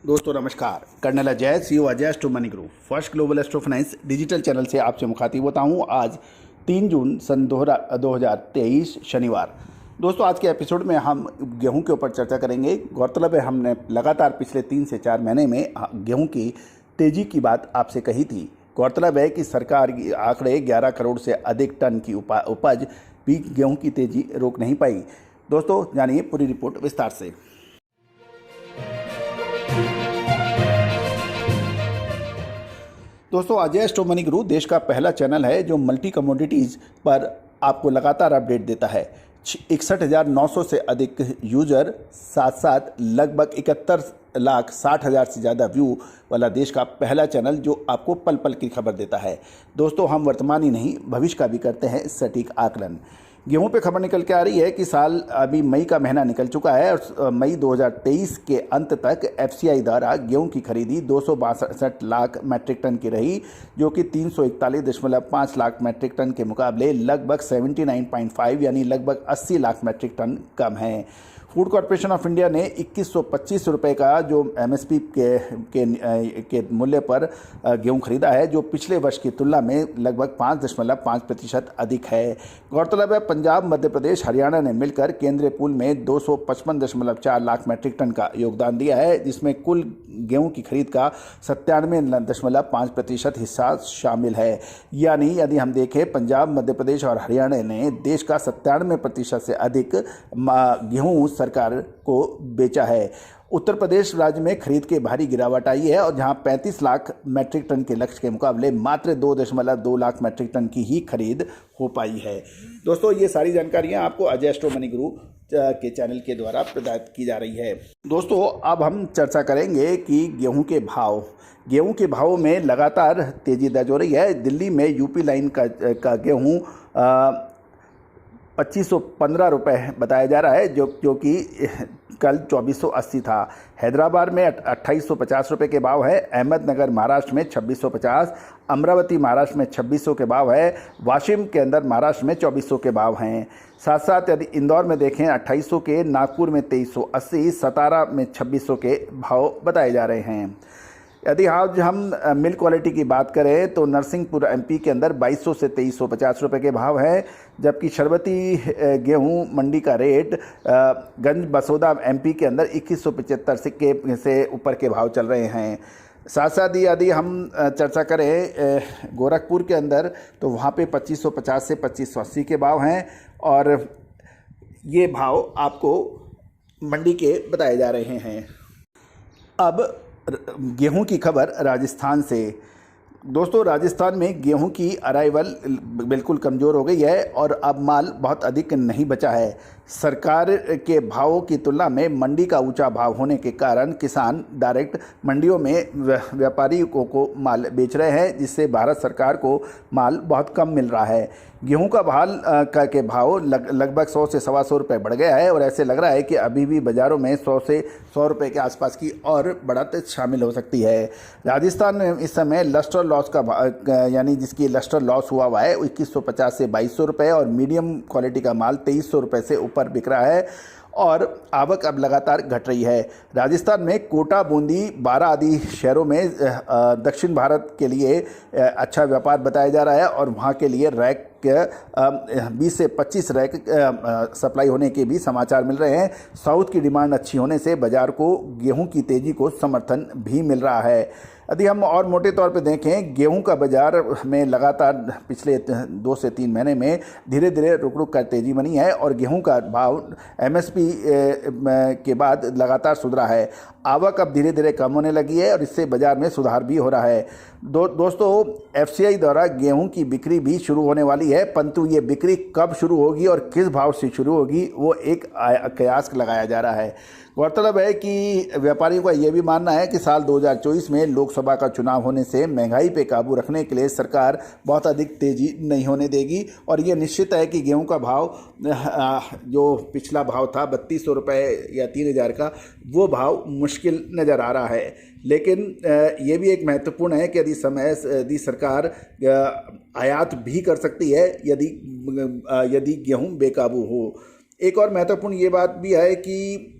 दोस्तों नमस्कार। Colonel Ajay, CEO Ajay astro money group first global astro finance digital channel से आपसे मुखातिब होता हूं। आज 3 जून सन 2023 शनिवार। दोस्तों आज के एपिसोड में हम गेहूं के ऊपर चर्चा करेंगे। गौरतलब है हमने लगातार पिछले 3 से 4 महीने में गेहूं की तेजी की बात आपसे कही थी। गौरतलब है कि सरकार की आंकड़े 11 करोड़ से अधिक टन की उपज भी गेहूं की तेजी रोक नहीं पाई। दोस्तों जानिए पूरी रिपोर्ट विस्तार से। दोस्तों अजय एस्ट्रो मनी ग्रुप देश का पहला चैनल है जो मल्टी कमोडिटीज़ पर आपको लगातार अपडेट देता है। 61,900 से अधिक यूजर, साथ साथ लगभग 71,60,000 से ज़्यादा व्यू वाला देश का पहला चैनल जो आपको पल पल की खबर देता है। दोस्तों हम वर्तमान ही नहीं भविष्य का भी करते हैं सटीक आकलन। गेहूं पे खबर निकल के आ रही है कि साल अभी मई का महीना निकल चुका है और मई 2023 के अंत तक एफसीआई द्वारा गेहूं की खरीदी 262 लाख मैट्रिक टन की रही, जो कि 341.5 लाख मैट्रिक टन के मुकाबले लगभग 79.5 यानी लगभग 80 लाख मैट्रिक टन कम है। फूड कॉरपोरेशन ऑफ इंडिया ने 2125 रुपये का जो एमएसपी के मूल्य पर गेहूं खरीदा है, जो पिछले वर्ष की तुलना में लगभग 5.5% अधिक है। गौरतलब है पंजाब, मध्य प्रदेश, हरियाणा ने मिलकर केंद्रीय पूल में 255.4 लाख मैट्रिक टन का योगदान दिया है, जिसमें कुल गेहूं की खरीद का 97.5% हिस्सा शामिल है। यानी यदि हम देखें पंजाब, मध्य प्रदेश और हरियाणा ने देश का 97% से अधिक गेहूं सरकार को बेचा है। उत्तर प्रदेश राज्य में खरीद के भारी गिरावट आई है और जहां 35 लाख मैट्रिक टन के लक्ष्य के मुकाबले मात्र 2.2 लाख मैट्रिक टन की ही खरीद हो पाई है। दोस्तों ये सारी जानकारियां आपको अजय एस्ट्रो मनी ग्रुप के चैनल के द्वारा प्रदान की जा रही है। दोस्तों अब हम चर्चा करेंगे कि गेहूं के भाव में लगातार तेजी दर्ज हो रही है। दिल्ली में यूपी लाइन का गेहूं 2515 रुपये बताया जा रहा है, जो कि कल 2480 था। हैदराबाद में 2850 रुपये के भाव है। अहमदनगर महाराष्ट्र में 2650, अमरावती महाराष्ट्र में 2600 के भाव है। वाशिम के अंदर महाराष्ट्र में 2400 के भाव हैं। साथ साथ यदि इंदौर में देखें 2800 के, नागपुर में 2380, सतारा में 2600 के भाव बताए जा रहे हैं। यदि आज हम मिल क्वालिटी की बात करें तो नरसिंहपुर एमपी के अंदर 2200 से 2350 रुपये के भाव हैं, जबकि शरबती गेहूं मंडी का रेट गंज बसोदा एमपी के अंदर 2175 से ऊपर के भाव चल रहे हैं। साथ साथ ही यदि हम चर्चा करें गोरखपुर के अंदर तो वहाँ पे 2550 से 2580 के भाव हैं और ये भाव आपको मंडी के बताए जा रहे हैं। अब गेहूं की खबर राजस्थान से। दोस्तों राजस्थान में गेहूं की अराइवल बिल्कुल कमज़ोर हो गई है और अब माल बहुत अधिक नहीं बचा है। सरकार के भावों की तुलना में मंडी का ऊंचा भाव होने के कारण किसान डायरेक्ट मंडियों में व्यापारियों को माल बेच रहे हैं, जिससे भारत सरकार को माल बहुत कम मिल रहा है। गेहूं का भाव लगभग 100 से 125 रुपये बढ़ गया है और ऐसे लग रहा है कि अभी भी बाज़ारों में 100 से 100 रुपये के आसपास की और बढ़त शामिल हो सकती है। राजस्थान में इस समय लस्टर लॉस का यानी जिसकी लस्टर लॉस हुआ है 2150 से 2200 रुपये और मीडियम क्वालिटी का माल 2300 रुपये से ऊपर बिक रहा है और आवक अब लगातार घट रही है। राजस्थान में कोटा, बूंदी, बारा आदि शहरों में दक्षिण भारत के लिए अच्छा व्यापार बताया जा रहा है और वहाँ के लिए रैक 20 से 25 रैक सप्लाई होने के भी समाचार मिल रहे हैं। साउथ की डिमांड अच्छी होने से बाज़ार को गेहूं की तेज़ी को समर्थन भी मिल रहा है। यदि हम और मोटे तौर पे देखें गेहूं का बाज़ार में लगातार पिछले 2 से 3 महीने में धीरे धीरे रुक कर तेज़ी बनी है और गेहूं का भाव एमएसपी के बाद लगातार सुधरा है। आवक अब धीरे धीरे कम होने लगी है और इससे बाज़ार में सुधार भी हो रहा है। दोस्तों एफसीआई द्वारा गेहूं की बिक्री भी शुरू होने वाली है, परंतु ये बिक्री कब शुरू होगी और किस भाव से शुरू होगी वो एक कयास लगाया जा रहा है। गौरतलब है कि व्यापारियों का ये भी मानना है कि साल 2024 में लोकसभा का चुनाव होने से महंगाई पे काबू रखने के लिए सरकार बहुत अधिक तेज़ी नहीं होने देगी और ये निश्चित है कि गेहूं का भाव जो पिछला भाव था 3200 रुपये या 3000 का, वो भाव मुश्किल नज़र आ रहा है। लेकिन ये भी एक महत्वपूर्ण है कि यदि सरकार आयात भी कर सकती है यदि गेहूं बेकाबू हो। एक और महत्वपूर्ण ये बात भी है कि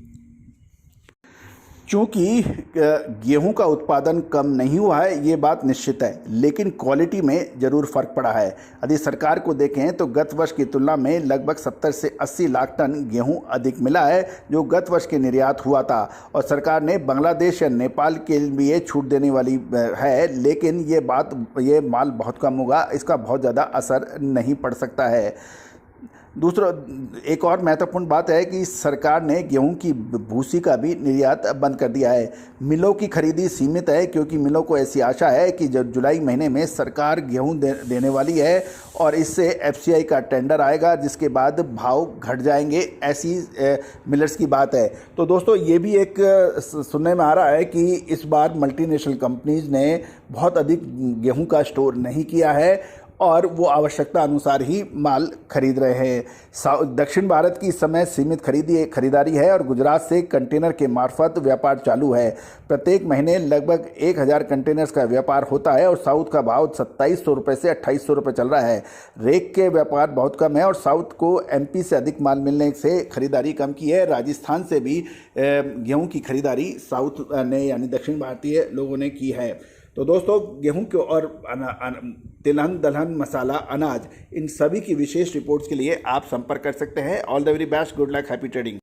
चूँकि गेहूं का उत्पादन कम नहीं हुआ है ये बात निश्चित है, लेकिन क्वालिटी में ज़रूर फ़र्क पड़ा है। यदि सरकार को देखें तो गत वर्ष की तुलना में लगभग 70 से 80 लाख टन गेहूं अधिक मिला है, जो गत वर्ष के निर्यात हुआ था। और सरकार ने बांग्लादेश या नेपाल के लिए छूट देने वाली है, लेकिन ये माल बहुत कम होगा, इसका बहुत ज़्यादा असर नहीं पड़ सकता है। दूसरा एक और महत्वपूर्ण बात है कि सरकार ने गेहूं की भूसी का भी निर्यात बंद कर दिया है। मिलों की खरीदी सीमित है, क्योंकि मिलों को ऐसी आशा है कि जब जुलाई महीने में सरकार गेहूं देने वाली है और इससे एफसीआई का टेंडर आएगा, जिसके बाद भाव घट जाएंगे, ऐसी मिलर्स की बात है। तो दोस्तों ये भी एक सुनने में आ रहा है कि इस बार मल्टीनेशनल कंपनीज ने बहुत अधिक गेहूं का स्टोर नहीं किया है और वो आवश्यकता अनुसार ही माल खरीद रहे हैं। दक्षिण भारत की इस समय सीमित खरीदारी है और गुजरात से कंटेनर के मार्फत व्यापार चालू है। प्रत्येक महीने लगभग 1000 कंटेनर्स का व्यापार होता है और साउथ का भाव 2700 रुपये से 2800 रुपये चल रहा है। रेक के व्यापार बहुत कम है और साउथ को एमपी से अधिक माल मिलने से खरीदारी कम की है। राजस्थान से भी गेहूँ की खरीदारी साउथ ने यानी दक्षिण भारतीय लोगों ने की है। तो दोस्तों गेहूं के और तिलहन दलहन मसाला अनाज इन सभी की विशेष रिपोर्ट्स के लिए आप संपर्क कर सकते हैं। All the very best, good luck, happy trading.